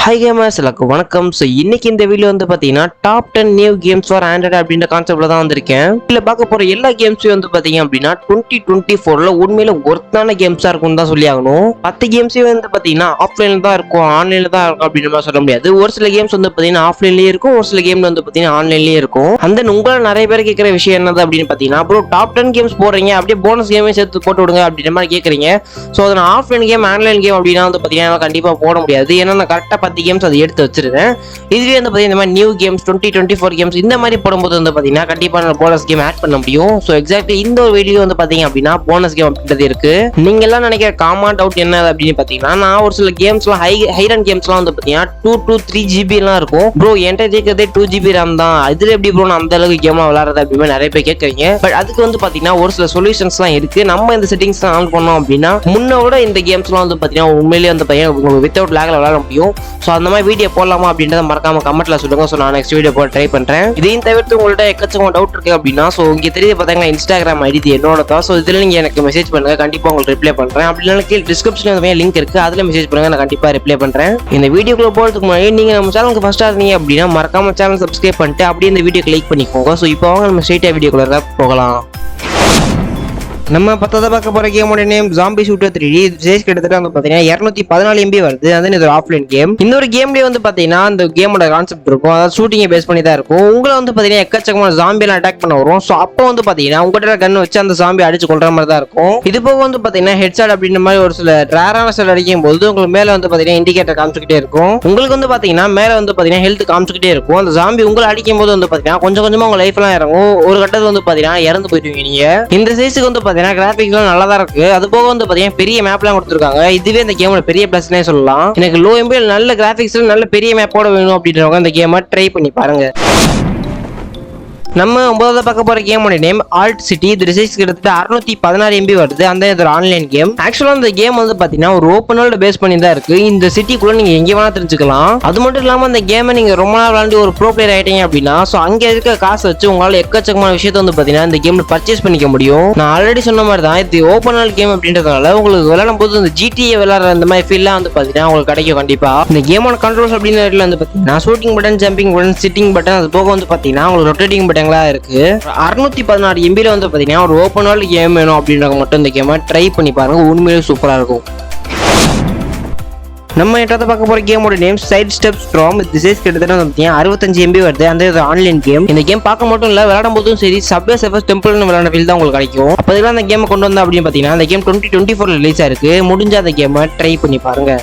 Hi gamers எல்லாருக்கும் வணக்கம். So இன்னைக்கு இந்த வீடியோ வந்து பார்த்தீங்கன்னா top 10 new games for Android அப்படின்ற கான்செப்ட்ல தான் வந்திருக்கேன். இதில் பார்க்க போகிற எல்லா கேம்ஸையும் வந்து பார்த்தீங்க அப்படின்னா 2024ல் உண்மையில ஒர்த்தான கேம்ஸாக இருக்கும்னு தான் சொல்லி ஆகணும். 10 கேம்ஸையும் வந்து பார்த்தீங்கன்னா ஆஃப்லைனில் தான் இருக்கும், ஆன்லைனில் தான் இருக்கும் அப்படின்ற மாதிரி சொல்ல முடியாது. ஒரு சில கேம்ஸ் வந்து பார்த்தீங்கன்னா ஆஃப்லைன்லேயே இருக்கும், ஒரு சில கேம் வந்து பார்த்தீங்கன்னா ஆன்லைன்லேயே இருக்கும். அந்த உங்களை நிறைய பேர் கேட்குற விஷயம் என்னது அப்படின்னு பார்த்தீங்கன்னா, அப்புறம் டாப் 10 கேம்ஸ் போடுறீங்க, அப்படியே போனஸ் கேமே சேர்த்து போட்டு விடுங்க அப்படின்ற மாதிரி கேட்குறீங்க. ஸோ அதை நான் ஆஃப்லைன் கேம் ஆன்லைன் கேம் அப்படின்னா வந்து பார்த்தீங்கன்னா கண்டிப்பாக போட முடியாது. ஏன்னா நான் கரெக்டாக 10 கேம்ஸ் அதை எடுத்து வச்சிருக்கேன். இதுவே வந்து பார்த்தீங்கன்னா இந்த மாதிரி நியூ கேம்ஸ் 2024 கேம்ஸ் இந்த மாதிரி போடும்போது வந்து பார்த்தீங்கன்னா கண்டிப்பாக நான் போனஸ் கேம் ஆட் பண்ண முடியும். ஸோ எக்ஸாக்ட்லி இந்த ஒரு வீடியோ வந்து பார்த்தீங்க அப்படின்னா போனஸ் கேம் அப்படின்றது இருக்கு. நீங்க எல்லாம் நினைக்கிற காமன் டவுட் என்ன அப்படின்னு பார்த்தீங்கன்னா, நான் ஒரு சில கேம்ஸ்லாம் ஹைரன் கேம்ஸ்லாம் வந்து பார்த்தீங்கன்னா 2 to 3 GB எல்லாம் இருக்கும். ப்ரோ என்கிட்ட இருக்கிறதே 2 GB RAM தான், இதுல எப்படி ப்ரோ நான் அந்த அளவுக்கு கேம்லாம் விளையாடுறது அப்படின்னு நிறைய பேர் கேட்குறீங்க. பட் அதுக்கு வந்து பார்த்தீங்கன்னா ஒரு சில சொல்யூஷன்ஸ்லாம் இருக்கு. நம்ம இந்த செட்டிங்ஸ் ஆன் பண்ணோம் அப்படின்னா முன்னோட இந்த கேம்ஸ்லாம் வந்து பார்த்தீங்கன்னா உண்மையிலேயே வந்து பார்த்தீங்கன்னா வித்தவுட் லேக்ல விளையாட முடியும். ஸோ அந்த மாதிரி வீடியோ போடலாமா அப்படின்றத மறக்காம கமெண்ட்ல சொல்லுங்க. ஸோ நான் நெக்ஸ்ட் வீடியோ போட ட்ரை பண்றேன். இதையும் தவிர்த்து உங்கள்ட்ட எக்கச்சக்கமான டவுட் இருக்கு அப்படின்னா, ஸோ இங்கே தெரிய பார்த்தீங்கன்னா இன்ஸ்டாகிராம் ஐடி என்னோட தான். ஸோ இதில் நீங்க எனக்கு மெசேஜ் பண்ணுங்க, கண்டிப்பா உங்களுக்கு ரிப்ளை பண்றேன். அப்படின்னா கீழே டிஸ்கிரிப்ஷன்ல லிங்க் இருக்கு, அதுல மெசேஜ் பண்ணுங்க, நான் கண்டிப்பா ரிப்ளை பண்றேன். இந்த வீடியோக்குள்ள போறதுக்கு முன்னாடி நீங்க நம்ம சேனலுக்கு ஃபர்ஸ்டா இருந்தீங்க அப்படின்னா மறக்காம சேனல் சப்ஸ்கிரைப் பண்ணிட்டு அப்படியே இந்த வீடியோ லைக் பண்ணிக்கோங்க. ஸோ இப்போ வாங்க நம்ம ஸ்ட்ரெயிட்டா வீடியோக்குள்ள போகலாம். நம்ம பத்தாவது பார்க்க போற கேமோட name zombie shooter 3D. Size கிட்டத்தட்ட வந்து பாத்தீங்கன்னா 214 MB வருது. அது இது ஆஃப்லைன் கேம். இந்த ஒரு கேம்லயே வந்து பாத்தீங்கன்னா அந்த கேமோட கான்செப்ட் இருக்கும், அதாவது ஷூட்டிங்கை பேஸ் பண்ணி தான் இருக்கும். உங்களை வந்து பாத்தீங்கன்னா எக்கச்சக்கமான ஜாம்பியெல்லாம் அட்டாக் பண்ண வரும். ஸோ அப்போ வந்து பாத்தீங்கன்னா உங்கள்கிட்ட கன் வச்சு அந்த ஜாம்பி அடிச்சு கொள்ற மாதிரி தான் இருக்கும். இது போக வந்து பாத்தீங்கன்னா ஹெட்ஷாட் அப்படின்ற மாதிரி ஒரு சில ரேரான ஷாட் அடிக்கும் போது உங்களுக்கு மேல வந்து பாத்தீங்கன்னா இண்டிகேட்டர் காமிச்சுக்கிட்டே இருக்கும். உங்களுக்கு வந்து பாத்தீங்கன்னா மேல வந்து பாத்தீங்கன்னா ஹெல்த் காமிச்சுக்கிட்டே இருக்கும். அந்த ஜாம்பி உங்களை அடிக்கும் போது வந்து பாத்தீங்கன்னா கொஞ்சம் கொஞ்சமா உங்க லைஃப் எல்லாம் இறங்கும். ஒரு கட்டத்துல வந்து பாத்தீங்கன்னா இறந்து போயிடுவீங்க நீங்க. இந்த சைஸுக்கு வந்து பாத்தீங்கன்னா கிராபிக்ஸ் நல்லா தான் இருக்கு. அது போக வந்து பாத்தீங்கன்னா பெரிய மேப்லாம் கொடுத்துருக்காங்க. இதுவே இந்த கேமோட பெரிய பிளஸ்னே சொல்லலாம். எனக்கு லோ எம்பி நல்ல கிராபிக்ஸ் நல்ல பெரிய மேப்போட வேணும் அப்படின்றவங்க இந்த கேமை ட்ரை பண்ணி பாருங்க. நம்ம 9வது பார்க்க போற கேமோட நேம் ஆல்ட் சிட்டி. இது சைஸ் கிட்டத்தட்ட 616 MB வருது. அந்த இது ஆன்லைன் கேம். ஆக்சுவலா இந்த கேம் வந்து பாத்தீங்கன்னா ஒரு ஓப்பன் வேர்ல்ட் பேஸ் பண்ணி தான் இருக்கு. இந்த சிட்டிக்குள்ள நீங்க எங்க வேணா தெரிஞ்சுக்கலாம். அது மட்டும் இல்லாம இந்த கேமை நீங்க ரொம்ப நாள் விளையாண்டு ஒரு ப்ரோ பிளேயர் ஆயிட்டீங்க அப்படின்னா ஸோ அங்க இருக்க காசு வச்சு உங்களால எக்கச்சக்கமான விஷயத்தை வந்து பாத்தீங்கன்னா இந்த கேம்ல பர்ச்சேஸ் பண்ணிக்க முடியும். நான் ஆல்ரெடி சொன்ன மாதிரி தான் இது ஓப்பன் வேர்ல்ட் கேம் அப்படின்றதுனால உங்களுக்கு விளையாடும் போது இந்த GTA விளையாடுற இந்த மாதிரி ஃபீல்லாம் வந்து பாத்தீங்கன்னா உங்களுக்கு கிடைக்கும் கண்டிப்பா. இந்த கேமோட கண்ட்ரோல்ஸ் அப்படின்னு வந்து பாத்தீங்கன்னா shooting button, jumping button, sitting button, அது போக வந்து பாத்தீங்கன்னா உங்களுக்கு ரொட்டேட்டிங் பட்டன் இருக்கு. 616 MB வந்து பாத்தீங்கன்னா ஒரு ஓப்பன் வேர்ல்ட் கேம் வேணும் அப்படின்றவங்க மட்டும் இந்த கேமை ட்ரை பண்ணி பாருங்க, உண்மையிலே சூப்பரா இருக்கும். நம்ம எட்டாவது பார்க்க போற கேமோட நேம் சைட் ஸ்டெப் ஸ்ட்ராம். இது சைஸ் கிட்டத்தட்ட வந்து 65 MB வருது. அந்த இது ஆன்லைன் கேம். இந்த கேம் பார்க்க மட்டும் இல்ல விளையாடும் போதும் சரி சப்வே சர்ஃபர்ஸ் டெம்பிள்னு விளையாட ஃபீல் தான் உங்களுக்கு கிடைக்கும். அப்போதெல்லாம் அந்த கேமை கொண்டு வந்தா அப்படின்னு பாத்தீங்கன்னா அந்த கேம் 2024 ரிலீஸ் ஆயிருக்கு. முடிஞ்ச அந்த கேமை ட்ரை பண்ணி பாருங்க.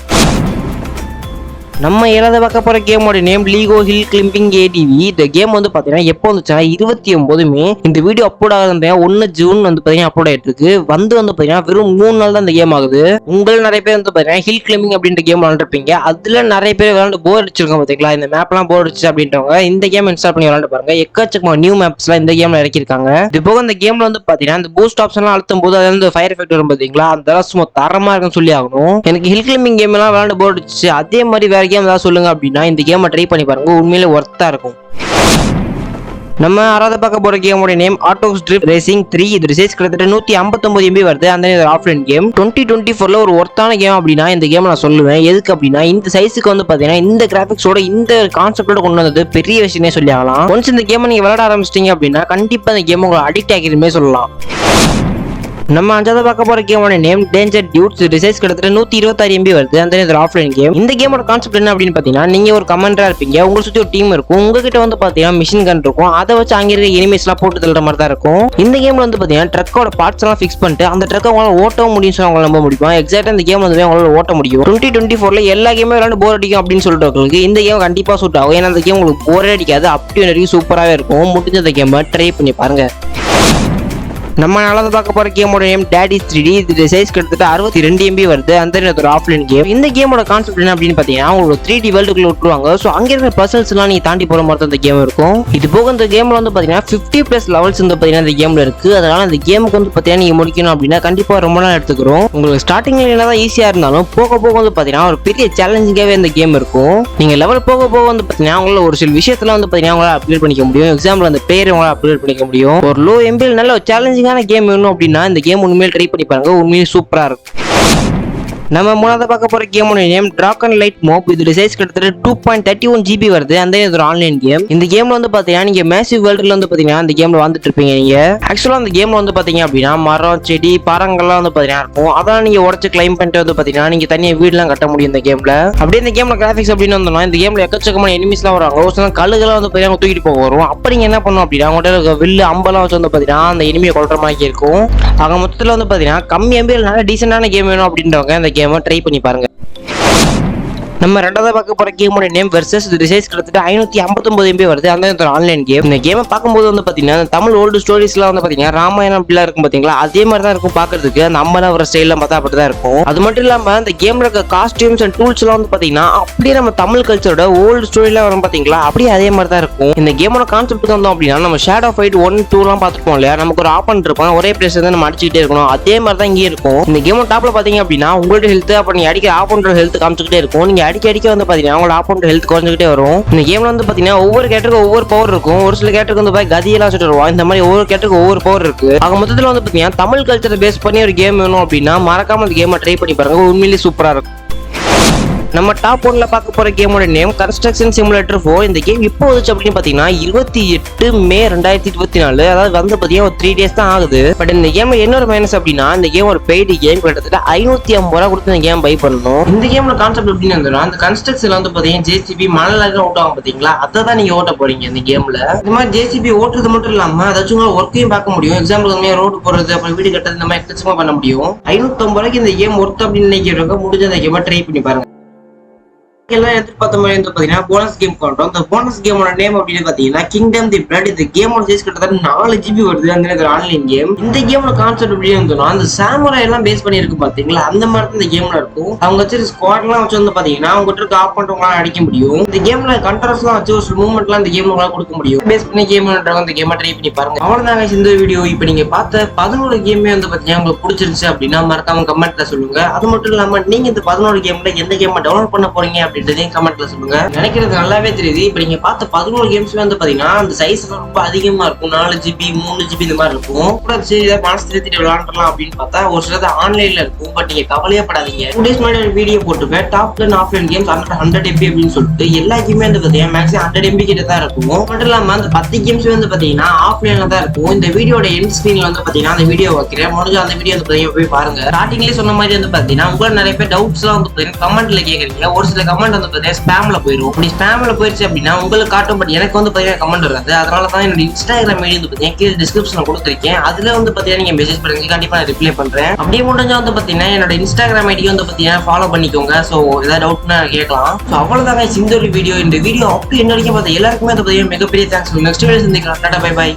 நம்ம ஏழாவது பார்க்க போற கேமோட நேம் லீகோ ஹில் கிளிம்பிங் ATV. இந்த கேம் வந்து பாத்தீங்கன்னா எப்போ வந்துச்சுன்னா 29 மே. இந்த வீடியோ அப்லோட் ஆகுது 1 ஜூன் வந்து பாத்தீங்கன்னா அப்லோட் ஆயிட்டு இருக்கு. வந்து பாத்தீங்கன்னா வெறும் 3 நாள் தான் இந்த கேம் ஆகுது. உங்கள் நிறைய பேர் வந்து பாத்தீங்கன்னா ஹில் கிளிம்பிங் அப்படின்ற கேம் விளையாண்டுருப்பீங்க. அதுல நிறைய பேர் விளையாண்டு போர் அடிச்சிருக்கோம் பாத்தீங்களா. இந்த மேப்லாம் போர் அடிச்சு அப்படின்றவங்க இந்த கேம் இன்ஸ்டால் பண்ணி விளையாண்டு பாருங்க. எக்கச்சக்கமா நியூ மேப்ஸ்லாம் இந்த கேம்ல இறக்கிருக்காங்க. இது போக இந்த கேம்ல வந்து பாத்தீங்கன்னா இந்த பூஸ்ட் ஆப்ஷன்லாம் அழுத்தும் போது அதுல இருந்து ஃபயர் எஃபெக்ட் வரும் பாத்தீங்களா, அந்த சும்மா தரமா இருக்குன்னு சொல்லி ஆகணும். எனக்கு ஹில் கிளிம்பிங் கேம் எல்லாம் விளையாண்டு போர் அடிச்சு. அதே மாதிரி வேற கேம் ஏதாவது சொல்லுங்க அப்படின்னா இந்த கேமை ட்ரை பண்ணி பாருங்க, உண்மையிலே ஒர்த்தா இருக்கும். நம்ம ஆறாவது பார்க்க போற கேமோட நேம் ஆட்டோஸ் ட்ரிஃப்ட் ரேசிங் 3. இது சைஸ் கிட்டத்தட்ட 159 MB வருது. அந்த ஆஃப்லைன் கேம் 2024ல ஒரு ஒர்த்தான கேம் அப்படின்னா இந்த கேம் நான் சொல்லுவேன். எதுக்கு அப்படின்னா இந்த சைஸுக்கு வந்து பாத்தீங்கன்னா இந்த கிராபிக்ஸோட இந்த கான்செப்டோட கொண்டு வந்தது பெரிய விஷயமே சொல்லி ஆகலாம். ஒன்ஸ் இந்த கேமை நீங்க விளையாட ஆரம்பிச்சிட்டீங்க அப்படின்னா கண்டிப்பா இந்த கேம் உங்களை அடிக்ட் ஆகிருமே சொல்லலாம். நம்ம அஞ்சாவது பார்க்க போற கேமோட நேம் டேஞ்சர் டியூட்ஸ். இது சைஸ் கிட்டத்தட்ட 126 MB வருது. அந்த இது ஆஃப்லைன் கேம். இந்த கேமோட கான்செப்ட் என்ன அப்படின்னு பாத்தீங்கன்னா, நீங்க ஒரு கமாண்டரா இருப்பீங்க, உங்களை சுத்தி ஒரு டீம் இருக்கும், உங்ககிட்ட வந்து பாத்தீங்கன்னா மிஷின் கன் இருக்கும், அதை வச்சு அங்க இருக்க எனிமீஸ் எல்லாம் போட்டு தள்ளுற மாதிரி தான் இருக்கும். இந்த கேம்ல வந்து பாத்தீங்கன்னா ட்ரக்கோட பார்ட்ஸ் எல்லாம் ஃபிக்ஸ் பண்ணிட்டு அந்த ட்ரக்கை உங்களால ஓட்டவும் முடியும் சொல்லி உங்களால நம்ப முடியும். எக்ஸாக்டா இந்த கேம் வந்து உங்களால ஓட்ட முடியும். 2024ல எல்லா கேமே விளையாண்டு போர் அடிக்கும் அப்படின்னு சொல்லிட்டு இந்த கேம் கண்டிப்பா சூட் ஆகும். ஏன்னா அந்த கேம் உங்களுக்கு போரே அடிக்காது, அப்படி வரைக்கும் சூப்பராகவே இருக்கும். முடிஞ்ச இந்த கேமை ட்ரை பண்ணி பாருங்க. நம்ம நாலாவது பார்க்க போற கேமோட நேம் டேடிஸ் 3D. இது சைஸ் கிட்டத்தட்ட 62 MB வருது. அந்த ஒரு ஆஃப்லைன் கேம். இந்த கேமோட கான்செப்ட் என்ன அப்படின்னு பாத்தீங்கன்னா உங்களுக்கு 3D வேர்ல்டுக்குள்ள விட்டுருவாங்க. ஸோ அங்க இருக்கிற பர்சன்ஸ் எல்லாம் நீங்க தாண்டி போற மாதிரி இந்த கேம் இருக்கும். இது போக இந்த கேம்ல வந்து பாத்தீங்கன்னா 50+ லெவல்ஸ் வந்து பாத்தீங்கன்னா இந்த கேம்ல இருக்கு. அதனால இந்த கேமுக்கு வந்து பாத்தீங்கன்னா நீங்க முடிக்கணும் அப்படின்னா கண்டிப்பா ரொம்ப நாள் எடுத்துக்கிறோம். உங்களுக்கு ஸ்டார்டிங்ல என்னதான் ஈஸியா இருந்தாலும் போக போக வந்து பாத்தீங்கன்னா ஒரு பெரிய சேலஞ்சிங்காவே இந்த கேம் இருக்கும். நீங்க லெவல் போக போக வந்து பாத்தீங்கன்னா உங்களால ஒரு சில விஷயத்துல வந்து பாத்தீங்கன்னா உங்களால அப்கிரேட் பண்ணிக்க முடியும். எக்ஸாம்பிள் அந்த பேர் உங்களால அப்கிரேட் பண்ணிக்க முடியும். ஒரு லோ எம்பியில் நல்ல ஒரு சேலஞ்சிங்கான கேம் வேணும் அப்படின்னா இந்த கேம் உண்மையிலே ட்ரை பண்ணி பாருங்க, உண்மையிலே சூப்பரா இருக்கும். நம்ம மூணாவது பார்க்க போற கேமோட நேம் டிராகன் லைட் மோப். இதோட சைஸ் கிட்டத்தட்ட 2.31 GB வருது. அந்த இது ஒரு ஆன்லைன் கேம். இந்த கேம்ல வந்து பாத்தீங்கன்னா நீங்க மேசிவ் வேர்ல்ட்ல வந்து பாத்தீங்கன்னா இந்த கேம்ல வந்துட்டு இருப்பீங்க. நீங்க ஆக்சுவலா அந்த கேம்ல வந்து பாத்தீங்க அப்படின்னா மரம் செடி பழங்கள்லாம் வந்து பாத்தீங்கன்னா இருக்கும். அதான் நீங்க உடச்சு கிளைம் பண்ணிட்டு வந்து பாத்தீங்கன்னா நீங்க தனியா வீடுலாம் கட்ட முடியும் இந்த கேம்ல. அப்படியே இந்த கேம்ல கிராபிக்ஸ் அப்படின்னு வந்தோம்னா இந்த கேம்ல எக்கச்சக்கமான எனிமீஸ்லாம் வராங்க. ஒரு சில கல்லுகள்லாம் வந்து பாத்தீங்கன்னா தூக்கிட்டு போக வரும். அப்ப நீங்க என்ன பண்ணணும் அப்படின்னா உங்கள்கிட்ட வில்லு அம்பெல்லாம் வச்சு வந்து பாத்தீங்கன்னா அந்த எனிமியை கொல்ற மாதிரி இருக்கும். ஆக மொத்தத்துல வந்து பாத்தீங்கன்னா கம்மி எம்பியில் நல்ல டீசென்டான கேம் வேணும் அப்படின்றவங்க இந்த கேமை ட்ரை பண்ணி பாருங்க. நம்ம ரெண்டாவது பார்க்க போற கேமோட நேம் வெர்சஸ். இது சைஸ் கிட்டத்தட்ட 559 MB வருது. அந்த ஒரு ஆன்லைன் கேம். இந்த கேமை பார்க்கும்போது வந்து பாத்தீங்கன்னா தமிழ் ஓல்டு ஸ்டோரிஸ்லாம் வந்து பாத்தீங்கன்னா ராமாயணம் அப்படிலாம் இருக்கும் பாத்தீங்களா, அதே மாதிரி தான் இருக்கும் பாக்குறதுக்கு. அந்த அம்மலாம் வர ஸ்டைல்லாம் பார்த்தா அப்படிதான் இருக்கும். அது மட்டும் இல்லாம இந்த கேம்ல இருக்க காஸ்டியூம்ஸ் அண்ட் டூல்ஸ் எல்லாம் வந்து பாத்தீங்கன்னா அப்படியே நம்ம தமிழ் கல்ச்சரோட ஓல்டு ஸ்டோரிலாம் வரும் பாத்தீங்களா, அப்படியே அதே மாதிரி தான் இருக்கும். இந்த கேமோட கான்செப்ட் வந்தோம் அப்படின்னா நம்ம ஷேடோ ஃபைட் 1, 2 எல்லாம் பார்த்துருப்போம் இல்லையா, நமக்கு ஒரு ஆப்பன் இருக்கும், ஒரே பிளேஸ் தான் நம்ம அடிச்சுக்கிட்டே இருக்கணும். அதே மாதிரி தான் இங்கே இருக்கும். இந்த கேமோட டாப்ல பாத்தீங்க அப்படின்னா உங்களோட ஹெல்த் அப்ப நீங்க அடிக்கிற ஆப்போன்ற ஹெல்த் காமிச்சுக்கிட்டே இருக்கும். நீங்க அடிக்க வந்து பாத்தீங்கன்னா அவங்களோட ஆப்போனன்ட் ஹெல்த் குறைஞ்சிட்டே வரும். இந்த கேம்ல வந்து பாத்தீங்கன்னா ஒவ்வொரு கேரக்டருக்கு ஒவ்வொரு பவர் இருக்கும். ஒரு சில கேரக்டருக்கு வந்து கதியெல்லாம் வச்சுட்டு வருவான். இந்த மாதிரி ஒவ்வொரு கேரக்டருக்கு ஒவ்வொரு பவர் இருக்கு. ஆக மொத்தத்துல வந்து பாத்தீங்கன்னா தமிழ் கல்ச்சரை பேஸ் பண்ணி ஒரு கேம் வேணும் அப்படின்னா மறக்காம இந்த கேமை ட்ரை பண்ணி பாருங்க. உண்மையிலேயே சூப்பரா இருக்கும். நம்ம டாப் 1ல பார்க்க போற கேமோட நேம் கன்ஸ்ட்ரக்ஷன் சிமுலேட்டர் 4. இந்த கேம் இப்போ வந்துச்சு அப்படின்னு பாத்தீங்கன்னா 28 மே 2024. அதாவது வந்து பாத்தீங்கன்னா ஒரு 3 days தான் ஆகுது. பட் இந்த கேம்ல என்ன ஒரு மைனஸ் அப்படின்னா இந்த கேம் ஒரு பெய்டு கேம். கிட்டத்தட்ட 550 ரூபா கொடுத்து இந்த கேம் பை பண்ணணும். இந்த கேம்ல கான்செப்ட் எப்படின்னு இருந்தோம்னா அந்த கன்ஸ்ட்ரக்ஷன்ல வந்து பாத்தீங்கன்னா ஜேசிபி மணலாக ஓட்டுவாங்க பாத்தீங்களா, அதை தான் நீங்க ஓட்ட போறீங்க இந்த கேம்ல. இந்த மாதிரி ஜேசிபி ஓட்டுறது மட்டும் இல்லாம அதாச்சும் ஒர்க்கையும் பார்க்க முடியும். எக்ஸாம்பிள் ரோடு போறது அப்புறம் வீடு கட்டுறது இந்த மாதிரி எக்கச்சக்கமா பண்ண முடியும். 550 ரூபாய்க்கு இந்த கேம் ஒர்த் அப்படின்னு நினைக்கிறவங்க முடிஞ்ச இந்த கேமை ட்ரை பண்ணி பாருங்க. எல்லாம் எதிர்பார்த்த மாதிரி வந்து பாத்தீங்கன்னா போனஸ் கேம் கொண்டோம். இந்த போனஸ் கேமோட நேம் அப்படின்னு பாத்தீங்கன்னா கிங்டம் தி பிளட். இந்த கேமோட சைஸ் கிட்டத்தட்ட 4 GB வருது. அந்த ஆன்லைன் கேம். இந்த கேமோட கான்செப்ட் எப்படி இருந்தோம்னா அந்த சாமுரா எல்லாம் பேஸ் பண்ணி இருக்கு பாத்தீங்களா, அந்த மாதிரி தான் இந்த கேம்ல இருக்கும். அவங்க வச்சு ஸ்குவாட் எல்லாம் வச்சு வந்து பாத்தீங்கன்னா அவங்க கிட்ட ஆஃப் பண்றவங்களாம் அடிக்க முடியும். இந்த கேம்ல கண்ட்ரோல்ஸ் எல்லாம் வச்சு ஒரு மூவ்மெண்ட் எல்லாம் இந்த கேம்ல கொடுக்க முடியும். பேஸ் பண்ணி கேம்ன்றவங்க இந்த கேமை ட்ரை பண்ணி பாருங்க. அவ்வளவுதாங்க இந்த வீடியோ. இப்ப நீங்க பார்த்த 11 கேமே வந்து பாத்தீங்கன்னா உங்களுக்கு பிடிச்சிருச்சு அப்படின்னா மறக்காம கமெண்ட்ல சொல்லுங்க. அது மட்டும் இல்லாம நீங்க இந்த 11 கேம்ல எந்த கேமை டவுன்லோட் பண்ண போறீங்க அப்படின்றதையும் கமெண்ட்ல சொல்லுங்க. நினைக்கிறது நல்லாவே தெரியுது. இப்ப நீங்க பார்த்த 11 கேம்ஸ்ல வந்து பாத்தீங்கன்னா அந்த சைஸ் ரொம்ப அதிகமா இருக்கும். 4 GB 3 GB இந்த மாதிரி இருக்கும். சரி மனசு திருத்திட்டு விளையாடலாம் அப்படின்னு பார்த்தா ஒரு சிலது ஆன்லைன்ல இருக்கும். பட் நீங்க கவலையே படாதீங்க. 2 days முன்னாடி ஒரு வீடியோ போட்டுருப்பேன் டாப் 10 ஆஃப்லைன் கேம்ஸ் 100 MB அப்படின்னு சொல்லிட்டு. எல்லா கேமே வந்து பாத்தீங்கன்னா மேக்ஸிமம் 100 MB கிட்ட தான் இருக்கும். மட்டும் இல்லாம அந்த 10 கேம்ஸ் வந்து பாத்தீங்கன்னா ஆஃப்லைன்ல தான் இருக்கும். இந்த வீடியோட எண்ட் ஸ்கிரீன்ல வந்து பாத்தீங்கன்னா அந்த வீடியோ வைக்கிறேன். முடிஞ்ச அந்த வீடியோ வந்து பாத்தீங்கன்னா போய் பாருங்க. ஸ்டார்டிங்லேயே சொன்ன மாதிரி வந்து பாத்தீங்கன்னா உங்களுக்கு நிறைய பேர் டவுட்ஸ் எல்லாம் வந்து பாத்தீங்கன்னா கமெண்ட்ல கேக்குறீங்க. ஒரு சில கமெண்ட் வந்து பாத்தீங்கன்னா ஸ்பாம்ல போயிடும். அப்படி ஸ்பாம்ல போயிருச்சு அப்படின்னா உங்களுக்கு காட்டும். பட் எனக்கு வந்து பாத்தீங்கன்னா கமெண்ட் வராது. அதனால தான் என்னோட இன்ஸ்டாகிராம் ஐடி வந்து பாத்தீங்கன்னா கீழே டிஸ்கிரிப்ஷன்ல கொடுத்துருக்கேன். அதுல வந்து பாத்தீங்கன்னா நீங்க மெசேஜ் பண்ணுங்க, கண்டிப்பா நான் ரிப்ளை பண்றேன். அப்படியே முடிஞ்சா வந்து பாத்தீங்கன்னா என்னோட இன்ஸ்டாகிராம் ஐடி வந்து பாத்தீங்கன்னா ஃபாலோ பண்ணிக்கோங்க. சோ ஏதாவது டவுட்னா கேட்கலாம். சோ அவ்வளவுதாங்க இந்த ஒரு வீடியோ. இந்த வீடியோ அப்படி என்ன வரைக்கும் பார்த்தா எல்லாருக்குமே வந்து பாத்தீங்கன்னா மிகப்பெரிய தேங்க்ஸ். நெக்ஸ்ட் வீடியோ சந்திக்கலாம். Tata bye by.